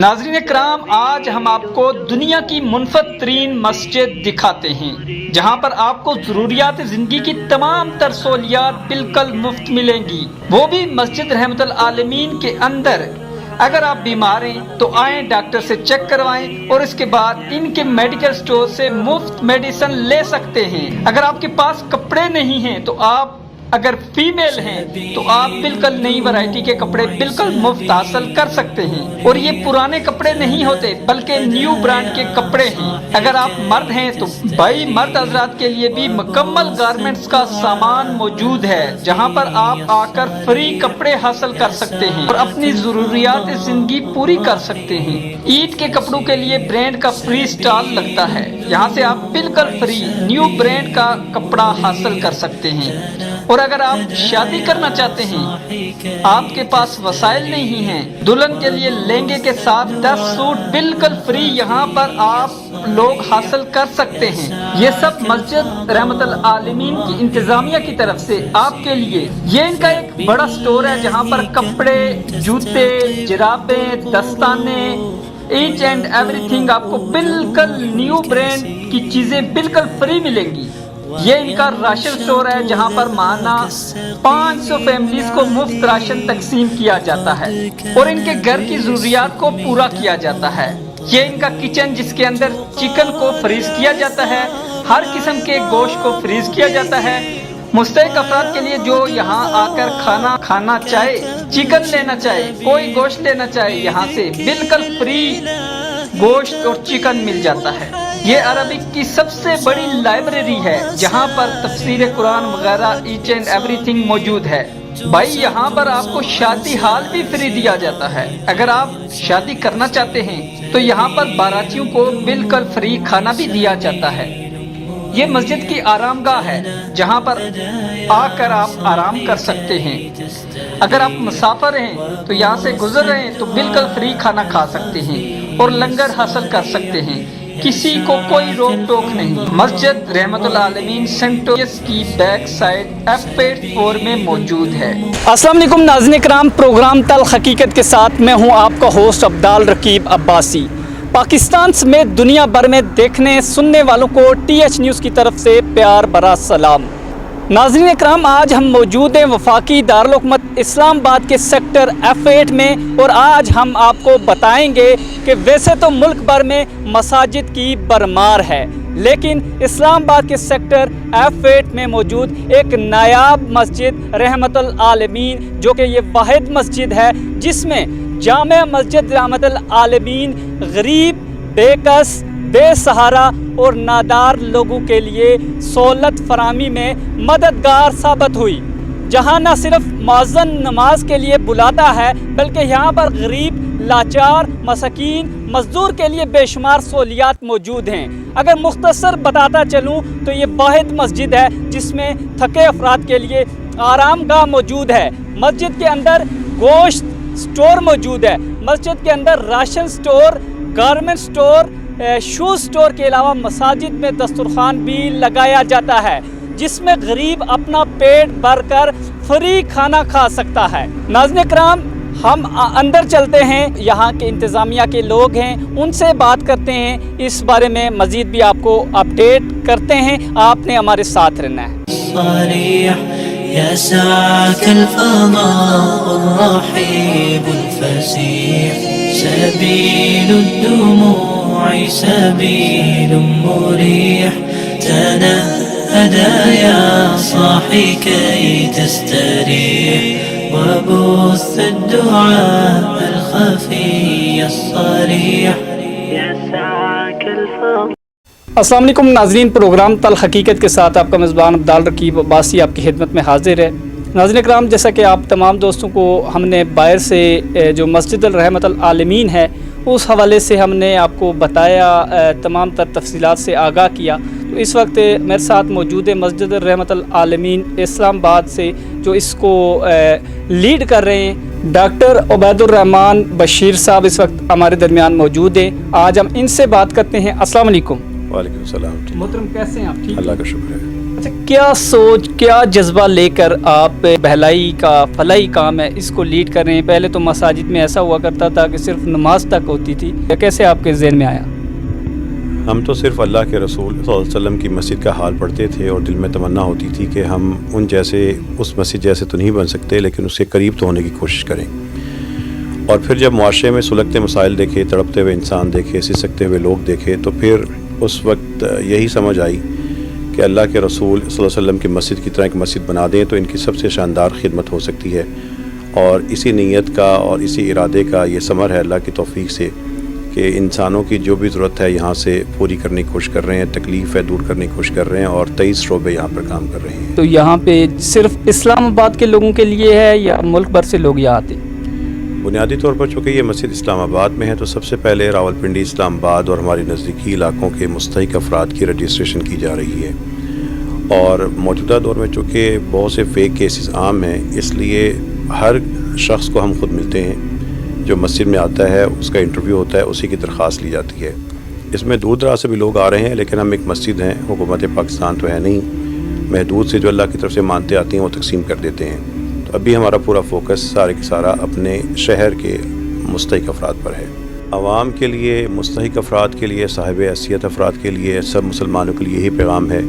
ناظرین کرام، آج ہم آپ کو دنیا کی منفرد ترین مسجد دکھاتے ہیں جہاں پر آپ کو ضروریات زندگی کی تمام تر سہولیات بالکل مفت ملیں گی، وہ بھی مسجد رحمت العالمین کے اندر۔ اگر آپ بیمار ہیں تو آئیں، ڈاکٹر سے چیک کروائیں اور اس کے بعد ان کے میڈیکل سٹور سے مفت میڈیسن لے سکتے ہیں۔ اگر آپ کے پاس کپڑے نہیں ہیں تو آپ اگر فیمیل ہیں تو آپ بالکل نئی ورائٹی کے کپڑے بالکل مفت حاصل کر سکتے ہیں، اور یہ پرانے کپڑے نہیں ہوتے بلکہ نیو برانڈ کے کپڑے ہیں۔ اگر آپ مرد ہیں تو بھائی مرد حضرات کے لیے بھی مکمل گارمنٹس کا سامان موجود ہے جہاں پر آپ آ کر فری کپڑے حاصل کر سکتے ہیں اور اپنی ضروریات زندگی پوری کر سکتے ہیں۔ عید کے کپڑوں کے لیے برانڈ کا فری سٹال لگتا ہے، یہاں سے آپ بالکل فری نیو برانڈ کا کپڑا حاصل کر سکتے ہیں۔ اور اگر آپ شادی کرنا چاہتے ہیں، آپ کے پاس وسائل نہیں ہیں، دلہن کے لیے لہنگے کے ساتھ 10 سوٹ بالکل فری یہاں پر آپ لوگ حاصل کر سکتے ہیں۔ یہ سب مسجد رحمت العالمین کی انتظامیہ کی طرف سے آپ کے لیے۔ یہ ان کا ایک بڑا سٹور ہے جہاں پر کپڑے، جوتے، جرابیں، دستانے، ایچ اینڈ ایوری تھنگ آپ کو بالکل نیو برانڈ کی چیزیں بالکل فری ملیں گی۔ یہ ان کا راشن سٹور ہے جہاں پر ماہانہ 500 فیملیز کو مفت راشن تقسیم کیا جاتا ہے اور ان کے گھر کی ضروریات کو پورا کیا جاتا ہے۔ یہ ان کا کچن جس کے اندر چکن کو فریز کیا جاتا ہے، ہر قسم کے گوشت کو فریز کیا جاتا ہے۔ مستحق افراد کے لیے جو یہاں آ کر کھانا کھانا چاہے، چکن لینا چاہے، کوئی گوشت لینا چاہے، یہاں سے بالکل فری گوشت اور چکن مل جاتا ہے۔ یہ عربک کی سب سے بڑی لائبریری ہے جہاں پر تفسیر قرآن وغیرہ ایچ اینڈ ایوری تھنگ موجود ہے۔ بھائی یہاں پر آپ کو شادی ہال بھی فری دیا جاتا ہے۔ اگر آپ شادی کرنا چاہتے ہیں تو یہاں پر باراتیوں کو بالکل فری کھانا بھی دیا جاتا ہے۔ یہ مسجد کی آرام گاہ ہے جہاں پر آ کر آپ آرام کر سکتے ہیں۔ اگر آپ مسافر ہیں تو یہاں سے گزر رہے ہیں تو بالکل فری کھانا کھا سکتے ہیں اور لنگر حاصل کر سکتے ہیں، کسی کو کوئی روک ٹوک نہیں۔ مسجد رحمت العالمین سینٹوریس کی بیک سائڈ F84 میں موجود ہے۔ السلام علیکم ناظرین کرام، پروگرام تلخ حقیقت کے ساتھ میں ہوں آپ کا ہوسٹ عبدال رقیب عباسی۔ پاکستان سمیت دنیا بھر میں دیکھنے سننے والوں کو TH نیوز کی طرف سے پیار بھرا سلام۔ ناظرین اکرام، آج ہم موجود ہیں وفاقی دارالحکومت اسلام آباد کے سیکٹر F8 میں، اور آج ہم آپ کو بتائیں گے کہ ویسے تو ملک بھر میں مساجد کی بھرمار ہے، لیکن اسلام آباد کے سیکٹر F8 میں موجود ایک نایاب مسجد رحمت العالمین، جو کہ یہ واحد مسجد ہے جس میں جامع مسجد رحمت العالمین غریب، بے کس، بے سہارا اور نادار لوگوں کے لیے سہولت فراہمی میں مددگار ثابت ہوئی، جہاں نہ صرف مؤذن نماز کے لیے بلاتا ہے بلکہ یہاں پر غریب، لاچار، مساکین، مزدور کے لیے بے شمار سہولیات موجود ہیں۔ اگر مختصر بتاتا چلوں تو یہ واحد مسجد ہے جس میں تھکے افراد کے لیے آرام گاہ موجود ہے۔ مسجد کے اندر گوشت سٹور موجود ہے، مسجد کے اندر راشن سٹور، گارمنٹ سٹور، شو سٹور کے علاوہ مساجد میں دسترخوان بھی لگایا جاتا ہے جس میں غریب اپنا پیٹ بھر کر فری کھانا کھا سکتا ہے۔ ناظرین کرام، ہم اندر چلتے ہیں، یہاں کے انتظامیہ کے لوگ ہیں، ان سے بات کرتے ہیں، اس بارے میں مزید بھی آپ کو اپڈیٹ کرتے ہیں۔ آپ نے ہمارے ساتھ رہنا ہے۔ يا ساك الفضاء الرحيب الفسيح سبيل الدموع سبيل مريح تنهدى يا صاحي كي تستريح وبث الدعاء الخفي الصريح يا ساك الفضاء۔ السلام علیکم ناظرین، پروگرام تلخ حقیقت کے ساتھ آپ کا میزبان عبدال رقیب عباسی آپ کی خدمت میں حاضر ہے۔ ناظرین اکرام، جیسا کہ آپ تمام دوستوں کو ہم نے باہر سے جو مسجد الرحمت العالمین ہے اس حوالے سے ہم نے آپ کو بتایا، تمام تر تفصیلات سے آگاہ کیا۔ تو اس وقت میرے ساتھ موجود ہے مسجد الرحمت العالمین اسلام آباد سے جو اس کو لیڈ کر رہے ہیں ڈاکٹر عبید الرحمان بشیر صاحب، اس وقت ہمارے درمیان موجود ہیں۔ آج ہم ان سے بات کرتے ہیں۔ السلام علیکم۔ وعلیکم السلام۔ محترم کیسے ہیں آپ؟ ٹھیک؟ اللہ کا شکر ہے۔ کیا سوچ کیا جذبہ لے کر آپ بھلائی کا فلاحی کام ہے اس کو لیڈ کر رہے ہیں؟ پہلے تو مساجد میں ایسا ہوا کرتا تھا کہ صرف نماز تک ہوتی تھی، کیسے آپ کے ذہن میں آیا؟ ہم تو صرف اللہ کے رسول صلی اللہ علیہ وسلم کی مسجد کا حال پڑھتے تھے اور دل میں تمنا ہوتی تھی کہ ہم ان جیسے اس مسجد جیسے تو نہیں بن سکتے لیکن اس کے قریب تو ہونے کی کوشش کریں۔ اور پھر جب معاشرے میں سلگتے مسائل دیکھے، تڑپتے ہوئے انسان دیکھے، سسکتے ہوئے لوگ دیکھے، تو پھر اس وقت یہی سمجھ آئی کہ اللہ کے رسول صلی اللہ علیہ وسلم کی مسجد کی طرح ایک مسجد بنا دیں تو ان کی سب سے شاندار خدمت ہو سکتی ہے۔ اور اسی نیت کا اور اسی ارادے کا یہ ثمر ہے اللہ کی توفیق سے کہ انسانوں کی جو بھی ضرورت ہے یہاں سے پوری کرنے کی کوشش کر رہے ہیں، تکلیف ہے دور کرنے کی کوشش کر رہے ہیں، اور 23 شعبے یہاں پر کام کر رہے ہیں۔ تو یہاں پہ صرف اسلام آباد کے لوگوں کے لیے ہے یا ملک بھر سے لوگ یہاں آتے ہیں؟ بنیادی طور پر چونکہ یہ مسجد اسلام آباد میں ہے تو سب سے پہلے راولپنڈی، اسلام آباد اور ہماری نزدیکی علاقوں کے مستحق افراد کی رجسٹریشن کی جا رہی ہے۔ اور موجودہ دور میں چونکہ بہت سے فیک کیسز عام ہیں، اس لیے ہر شخص کو ہم خود ملتے ہیں جو مسجد میں آتا ہے، اس کا انٹرویو ہوتا ہے، اسی کی درخواست لی جاتی ہے۔ اس میں دور دراز سے بھی لوگ آ رہے ہیں، لیکن ہم ایک مسجد ہیں، حکومت پاکستان تو ہے نہیں، محدود سے جو اللہ کی طرف سے مانتے آتے ہیں وہ تقسیم کر دیتے ہیں۔ تو ابھی ہمارا پورا فوکس سارے کے سارا اپنے شہر کے مستحق افراد پر ہے۔ عوام کے لیے، مستحق افراد کے لیے، صاحب حیثیت افراد کے لیے، سب مسلمانوں کے لیے یہی پیغام ہے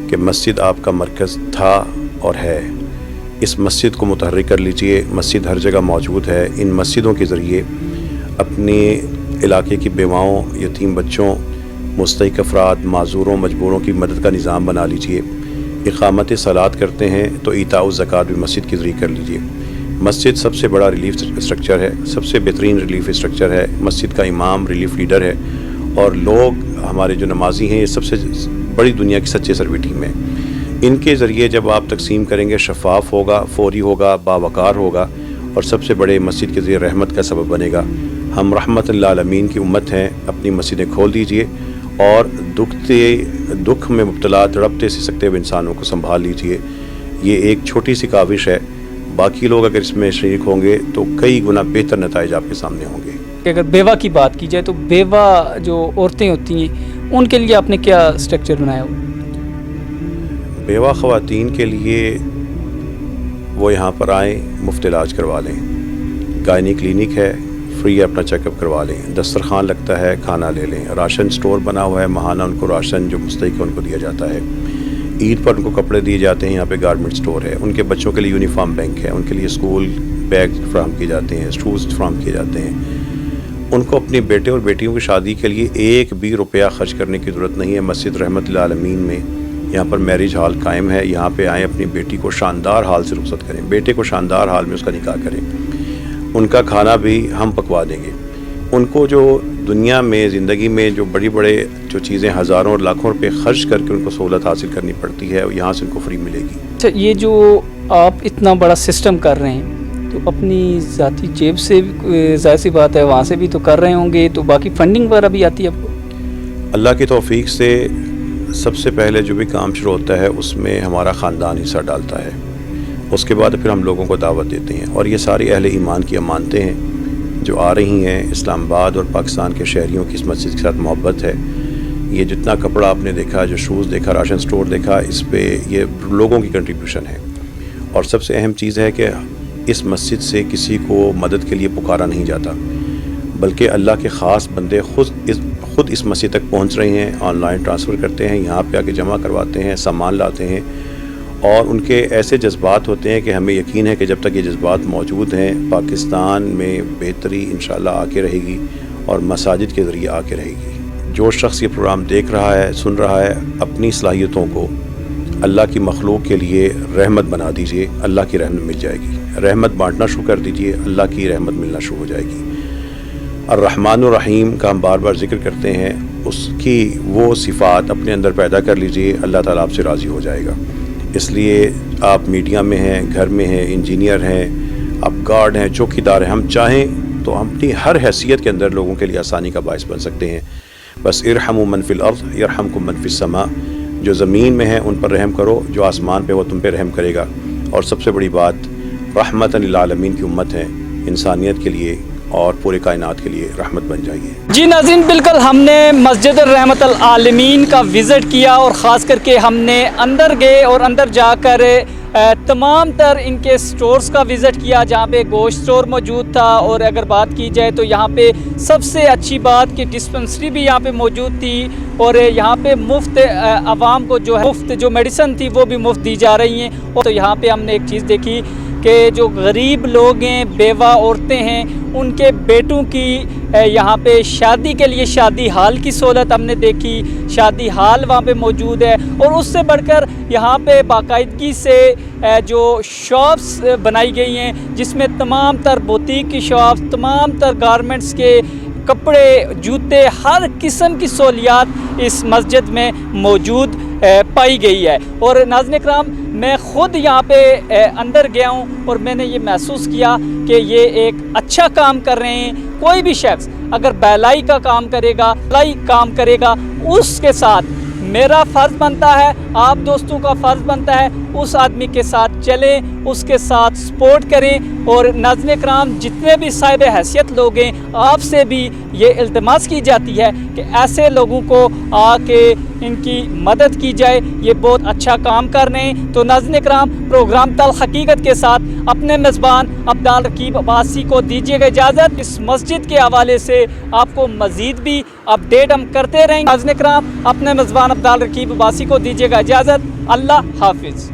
کہ مسجد آپ کا مرکز تھا اور ہے۔ اس مسجد کو متحرک کر لیجئے، مسجد ہر جگہ موجود ہے۔ ان مسجدوں کے ذریعے اپنے علاقے کی بیواؤں، یتیم بچوں، مستحق افراد، معذوروں، مجبوروں کی مدد کا نظام بنا لیجئے۔ اقامت صلات کرتے ہیں تو ایتاء الزکوٰۃ بھی مسجد کے ذریعے کر لیجئے۔ مسجد سب سے بڑا ریلیف اسٹرکچر ہے، سب سے بہترین ریلیف اسٹرکچر ہے۔ مسجد کا امام ریلیف لیڈر ہے، اور لوگ ہمارے جو نمازی ہیں یہ سب سے بڑی دنیا کی سچے سروے ٹیم ہے۔ ان کے ذریعے جب آپ تقسیم کریں گے، شفاف ہوگا، فوری ہوگا، باوقار ہوگا، اور سب سے بڑے مسجد کے ذریعے رحمت کا سبب بنے گا۔ ہم رحمت للعالمین کی امت ہیں، اپنی مسجدیں کھول دیجئے اور دکھ میں مبتلا، تڑپتے سسکتے ہوئے انسانوں کو سنبھال لیجئے۔ یہ ایک چھوٹی سی کاوش ہے، باقی لوگ اگر اس میں شریک ہوں گے تو کئی گنا بہتر نتائج آپ کے سامنے ہوں گے۔ اگر بیوہ کی بات کی جائے تو بیوہ جو عورتیں ہوتی ہیں ان کے لیے آپ نے کیا اسٹرکچر بنایا ہو؟ بیوہ خواتین کے لیے وہ یہاں پر آئیں، مفت علاج کروا لیں، گائنی کلینک ہے، فری اپنا چیک اپ کروا لیں، دسترخوان لگتا ہے، کھانا لے لیں، راشن سٹور بنا ہوا ہے، ماہانہ ان کو راشن جو مستحق ہے ان کو دیا جاتا ہے، عید پر ان کو کپڑے دیے جاتے ہیں، یہاں پہ گارمنٹ سٹور ہے، ان کے بچوں کے لیے یونیفارم بینک ہے، ان کے لیے اسکول بیگ فراہم کیے جاتے ہیں، شوز فراہم کیے جاتے ہیں۔ ان کو اپنے بیٹے اور بیٹیوں کی شادی کے لیے ایک بھی روپیہ خرچ کرنے کی ضرورت نہیں ہے۔ مسجد رحمت للعالمین میں یہاں پر میرج ہال قائم ہے، یہاں پہ آئیں، اپنی بیٹی کو شاندار حال سے رخصت کریں، بیٹے کو شاندار حال میں اس کا نکاح کریں، ان کا کھانا بھی ہم پکوا دیں گے۔ ان کو جو دنیا میں زندگی میں جو بڑے جو چیزیں ہزاروں اور لاکھوں روپے خرچ کر کے ان کو سہولت حاصل کرنی پڑتی ہے، یہاں سے ان کو فری ملے گی۔ اچھا، یہ جو آپ اتنا بڑا سسٹم کر رہے ہیں تو اپنی ذاتی جیب سے ظاہر سی بات ہے وہاں سے بھی تو کر رہے ہوں گے، تو باقی فنڈنگ وغیرہ بھی آتی ہے آپ کو؟ اللہ کی توفیق سے سب سے پہلے جو بھی کام شروع ہوتا ہے اس میں ہمارا خاندان حصہ ڈالتا ہے، اس کے بعد پھر ہم لوگوں کو دعوت دیتے ہیں، اور یہ ساری اہل ایمان کی امانتیں ہیں جو آ رہی ہیں۔ اسلام آباد اور پاکستان کے شہریوں کی اس مسجد کے ساتھ محبت ہے۔ یہ جتنا کپڑا آپ نے دیکھا، جو شوز دیکھا، راشن سٹور دیکھا، اس پہ یہ لوگوں کی کنٹریبیوشن ہے۔ اور سب سے اہم چیز ہے کہ اس مسجد سے کسی کو مدد کے لیے پکارا نہیں جاتا، بلکہ اللہ کے خاص بندے خود اس مسجد تک پہنچ رہے ہیں، آن لائن ٹرانسفر کرتے ہیں، یہاں پہ آ کے جمع کرواتے ہیں، سامان لاتے ہیں، اور ان کے ایسے جذبات ہوتے ہیں کہ ہمیں یقین ہے کہ جب تک یہ جذبات موجود ہیں پاکستان میں بہتری انشاءاللہ آ کے رہے گی، اور مساجد کے ذریعے آ کے رہے گی۔ جو شخص یہ پروگرام دیکھ رہا ہے، سن رہا ہے، اپنی صلاحیتوں کو اللہ کی مخلوق کے لیے رحمت بنا دیجئے، اللہ کی رحمت مل جائے گی۔ رحمت بانٹنا شروع کر دیجئے، اللہ کی رحمت ملنا شروع ہو جائے گی۔ الرحمن الرحیم کا ہم بار بار ذکر کرتے ہیں، اس کی وہ صفات اپنے اندر پیدا کر لیجئے، اللہ تعالیٰ آپ سے راضی ہو جائے گا۔ اس لیے آپ میڈیا میں ہیں، گھر میں ہیں، انجینئر ہیں، آپ گارڈ ہیں، چوکیدار ہیں، ہم چاہیں تو اپنی ہر حیثیت کے اندر لوگوں کے لیے آسانی کا باعث بن سکتے ہیں۔ بس ارحموا من فی الارض یرحمکم من فی السماء، جو زمین میں ہیں ان پر رحم کرو، جو آسمان پہ وہ تم پہ رحم کرے گا۔ اور سب سے بڑی بات، رحمت للعالمین کی امت ہے، انسانیت کے لیے اور پورے کائنات کے لیے رحمت بن جائیے۔ جی ناظرین، بالکل ہم نے مسجد الرحمت العالمین کا وزٹ کیا اور خاص کر کے ہم نے اندر گئے اور اندر جا کر تمام تر ان کے سٹورز کا وزٹ کیا جہاں پہ گوشت سٹور موجود تھا، اور اگر بات کی جائے تو یہاں پہ سب سے اچھی بات کہ ڈسپنسری بھی یہاں پہ موجود تھی، اور یہاں پہ مفت عوام کو جو ہے مفت جو میڈیسن تھی وہ بھی مفت دی جا رہی ہیں۔ اور تو یہاں پہ ہم نے ایک چیز دیکھی کہ جو غریب لوگ ہیں، بیوہ عورتیں ہیں، ان کے بیٹوں کی یہاں پہ شادی کے لیے شادی ہال کی سہولت ہم نے دیکھی، شادی ہال وہاں پہ موجود ہے، اور اس سے بڑھ کر یہاں پہ باقاعدگی سے جو شاپس بنائی گئی ہیں جس میں تمام تر بوتیک کی شاپس، تمام تر گارمنٹس کے کپڑے، جوتے، ہر قسم کی سہولیات اس مسجد میں موجود پائی گئی ہے۔ اور ناظرین اکرام، میں خود یہاں پہ اندر گیا ہوں اور میں نے یہ محسوس کیا کہ یہ ایک اچھا کام کر رہے ہیں۔ کوئی بھی شخص اگر بھلائی کا کام کرے گا اس کے ساتھ میرا فرض بنتا ہے، آپ دوستوں کا فرض بنتا ہے اس آدمی کے ساتھ چلیں، اس کے ساتھ سپورٹ کریں۔ اور ناظرین اکرام، جتنے بھی صاحب حیثیت لوگ ہیں، آپ سے بھی یہ التماس کی جاتی ہے کہ ایسے لوگوں کو آ کے ان کی مدد کی جائے، یہ بہت اچھا کام کر رہے ہیں۔ تو ناظرین اکرام، پروگرام تلخ حقیقت کے ساتھ اپنے میزبان عبدال رقیب عباسی کو دیجیے گا اجازت۔ اس مسجد کے حوالے سے آپ کو مزید بھی اپڈیٹ ہم کرتے رہیں گے۔ ناظرین اکرام، اپنے میزبان عبدال رقیب عباسی کو دیجیے گا اجازت۔ اللہ حافظ۔